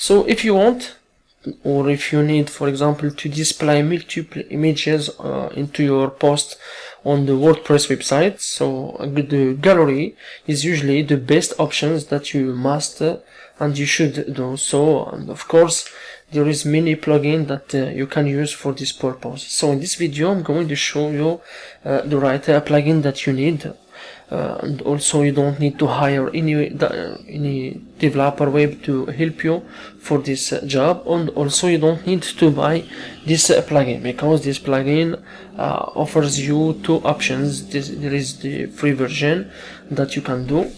So if you want, or if you need, for example, to display multiple images into your post on the WordPress website, so the gallery is usually the best options that you must and you should do so. And of course, there is many plugins that you can use for this purpose. So in this video, I'm going to show you the right plugin that you need. And also you don't need to hire any developer web to help you for this job, and also you don't need to buy this plugin, because this plugin offers you two options. There is the free version that you can do,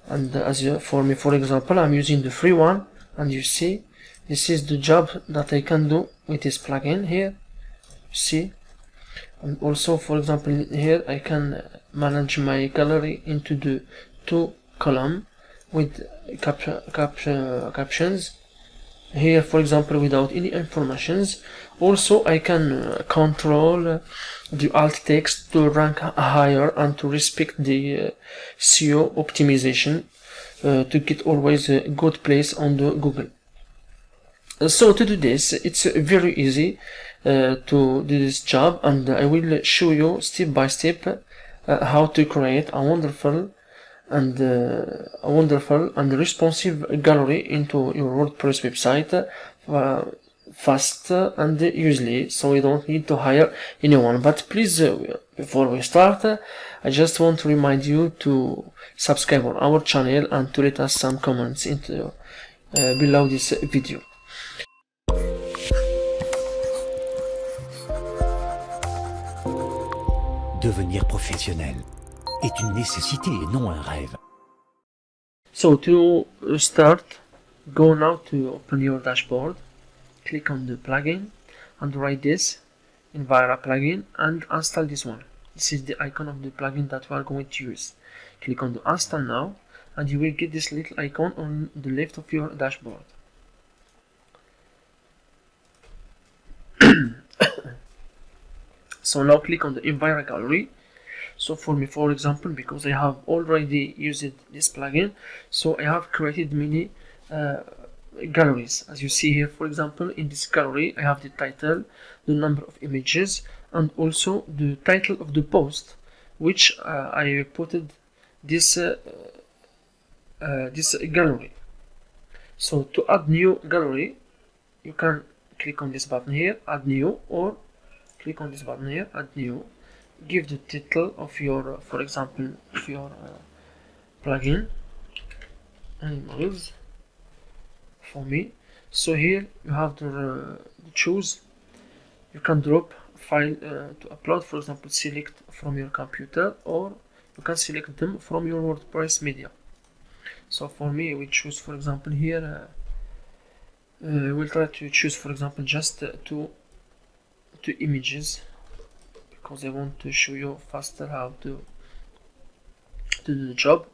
and for me, for example, I'm using the free one, and you see this is the job that I can do with this plugin here. You see, and also, for example, here I can manage my gallery into the two column with captions here, for example, without any informations. Also, I can control the alt text to rank higher and to respect the SEO optimization to get always a good place on the Google. So to do this, it's very easy to do this job, and I will show you step by step how to create a wonderful and responsive gallery into your WordPress website fast and easily, so you don't need to hire anyone. But please, before we start, I just want to remind you to subscribe on our channel and to let us some comments into below this video. Devenir professionnel est une nécessité et non un rêve. So to start, go now to open your dashboard, click on the plugin and write this Devenir plugin and install this one. This is the icon of the plugin that we are going to use. Click on the install now and you will get this little icon on the left of your dashboard. So now click on the Devenir gallery. So for me, for example, because I have already used this plugin, so I have created many galleries. As you see here, for example, in this gallery, I have the title, the number of images, and also the title of the post, which I put this gallery. So to add new gallery, you can click on this button here, add new, or click on this button here, add new. Give the title of your, for example, of your plugin, animals, for me. So here you have to choose. You can drop a file to upload, for example, select from your computer, or you can select them from your WordPress media. So for me, we choose, for example, here we'll try to choose, for example, just two images, because I want to show you faster how to do the job.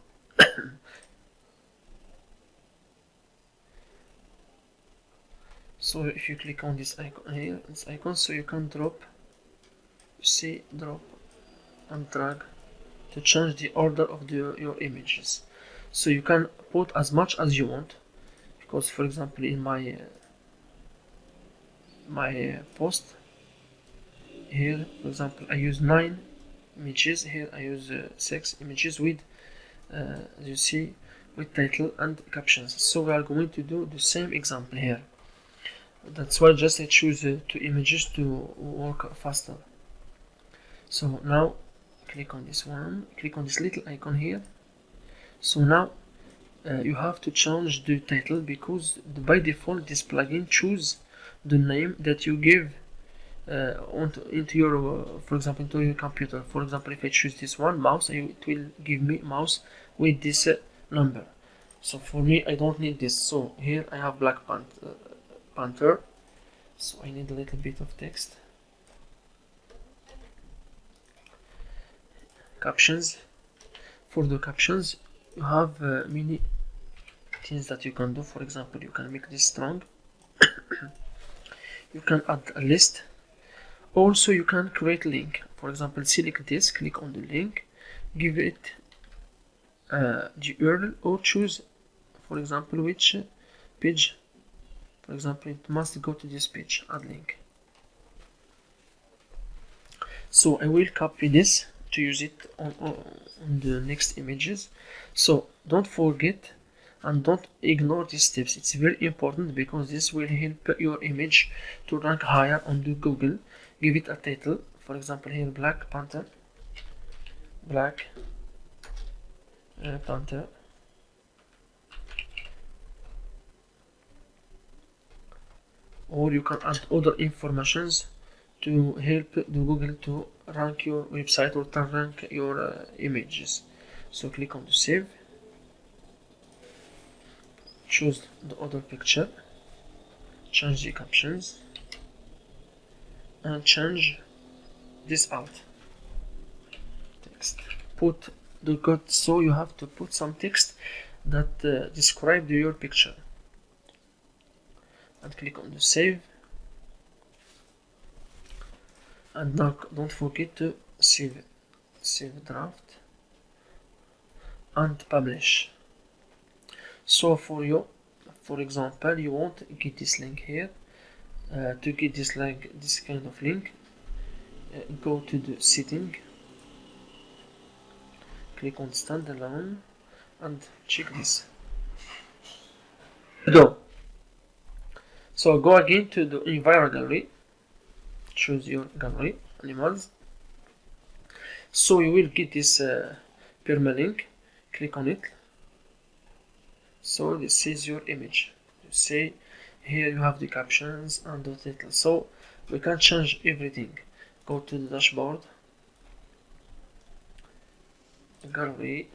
So if you click on this icon here, so you can drop, see, drop and drag to change the order of your images. So you can put as much as you want, because for example in my post here, for example, I use 9 images. Here I use 6 images with as you see, with title and captions. So we are going to do the same example here. That's why just I choose 2 images to work faster. So now click on this one, click on this little icon here. So now you have to change the title, because by default this plugin choose the name that you give into your for example, into your computer. For example, if I choose this one, mouse, it will give me mouse with this number. So for me, I don't need this. So here I have Black Panther, so I need a little bit of text. Captions. For the captions, you have many things that you can do. For example, you can make this strong. You can add a list. Also, you can create link. For example, select this, click on the link, give it the URL, or choose, for example, which page For example, it must go to this page, add link. So I will copy this to use it on the next images. So don't forget and don't ignore these steps. It's very important because this will help your image to rank higher on the Google. Give it a title, for example here, Black Panther, Black Panther, or you can add other informations to help the Google to rank your website or to rank your images. So click on the save, choose the other picture, change the captions, and change this out text. Put the code, so you have to put some text that describe your picture, and click on the save. And now don't forget to save draft and publish. So for example, you want to get this link here. To get this kind of link, go to the setting, click on standalone, and check this. Go. So go again to the environment gallery, choose your gallery, animals. So you will get this permalink, click on it. So this is your image. You see here you have the captions and the title. So we can change everything. Go to the dashboard, gallery,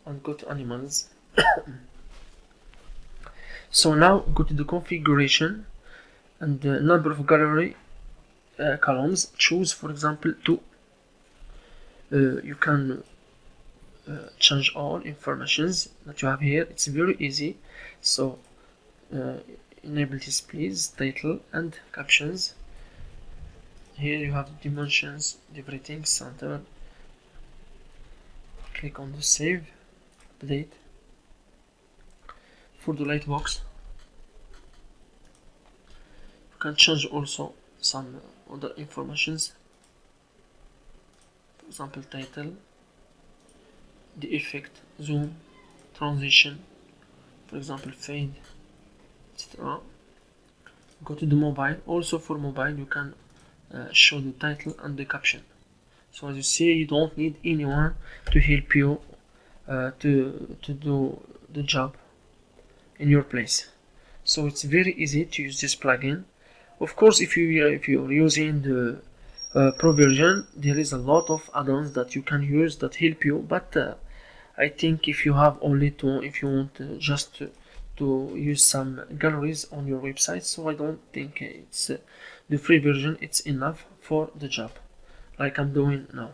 and go to animals. So now go to the configuration and the number of gallery columns. Choose, for example, 2. You can change all informations that you have here. It's very easy. So enable displays, title, and captions. Here you have the dimensions, everything, center. Click on the save, update. For the lightbox, you can change also some other informations. For example, title, the effect, zoom, transition, for example, fade, etc. Go to the mobile. Also for mobile, you can show the title and the caption. So as you see, you don't need anyone to help you to do the job in your place. So it's very easy to use this plugin. Of course, if you're using the Pro version, there is a lot of add-ons that you can use that help you. But I think if you have only if you want just to use some galleries on your website, so I don't think it's the free version. It's enough for the job, like I'm doing now.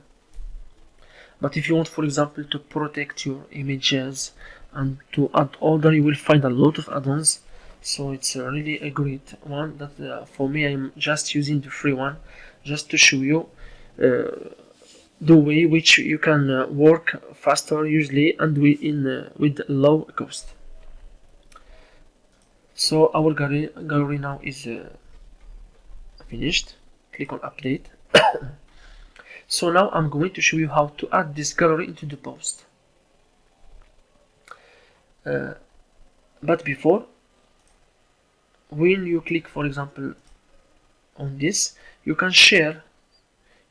But if you want, for example, to protect your images and to add order, you will find a lot of add-ons. So it's really a great one that for me, I'm just using the free one just to show you the way which you can work faster usually and with low cost. So our gallery now is finished. Click on update. So now I'm going to show you how to add this gallery into the post. But before, when you click, for example, on this, you can share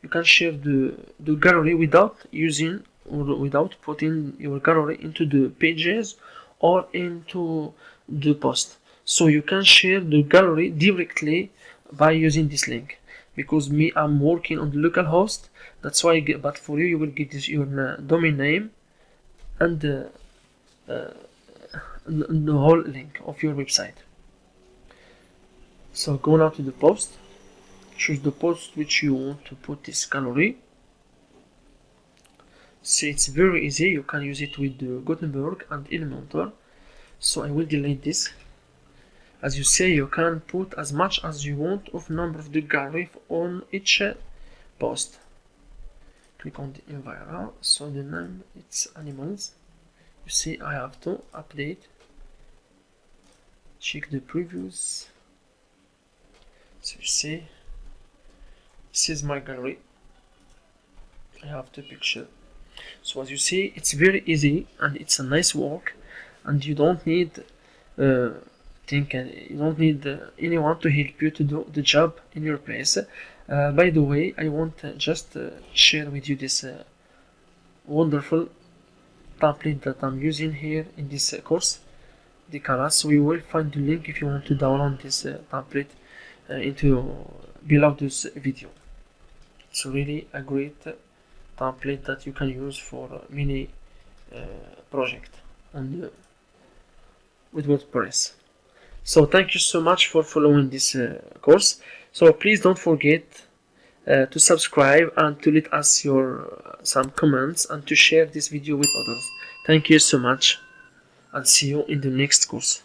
the gallery without using or without putting your gallery into the pages or into the post. So you can share the gallery directly by using this link. Because me, I'm working on the local host, that's why but for you, you will get this, your domain name and the whole link of your website. So go now to the post, choose the post which you want to put this gallery. See, it's very easy. You can use it with the Gutenberg and Elementor. So I will delete this. As you say, you can put as much as you want of number of the gallery on each post. Click on the environment. So the name, it's animals. You see, I have to update, check the previews. So you see, this is my gallery. I have the picture. So as you see, it's very easy and it's a nice work, and you don't need you don't need anyone to help you to do the job in your place. By the way, I want just share with you this wonderful template that I'm using here in this course, the colors. So you will find the link if you want to download this template into below this video. It's really a great template that you can use for many projects on with WordPress. So thank you so much for following this course. So please don't forget to subscribe and to let us your some comments and to share this video with others. Thank you so much, and see you in the next course.